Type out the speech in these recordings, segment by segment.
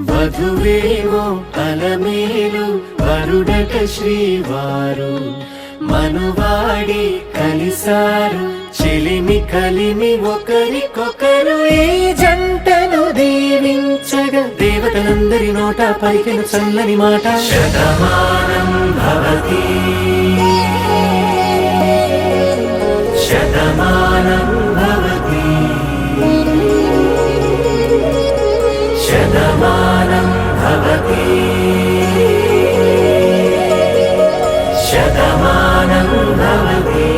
వధువేమో అలమేలు వరుడట శ్రీవారు మనువాడి కలిసారు చెలిమి కలిమి ఒకరికొకరు ఈ జంటను దీవించగా దేవతలందరి నోట పలికిన చల్లని మాట శతమానం భవతి శతమానం భవతి శతమానం భవతి శతమానం భవతి.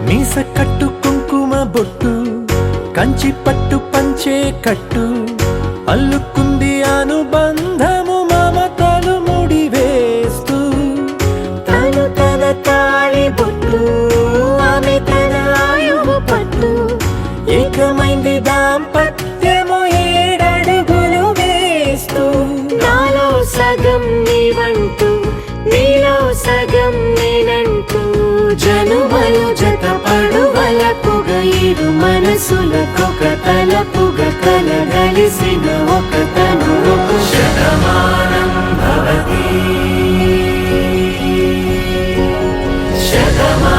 మీస కట్టు కుంకుమ బొట్టు కంచి పట్టు పంచే కట్టు అల్లుకుంది అనుబంధము మమతలు ముడివేస్తూ తను తన తాళి బొట్టు ఆమె తన ఆయువు పట్టు ఏకమైంది దాంపత్యము 7 అడుగులు వేస్తూ నాలో సగం నీవంటూ నీలో సగం నేనంటూ జనుమలు జతపడువలపుగా ఇరు మనసులకొక తలపుగా కలగలిసిన ఒక తను శతమానం భవతి శతమానం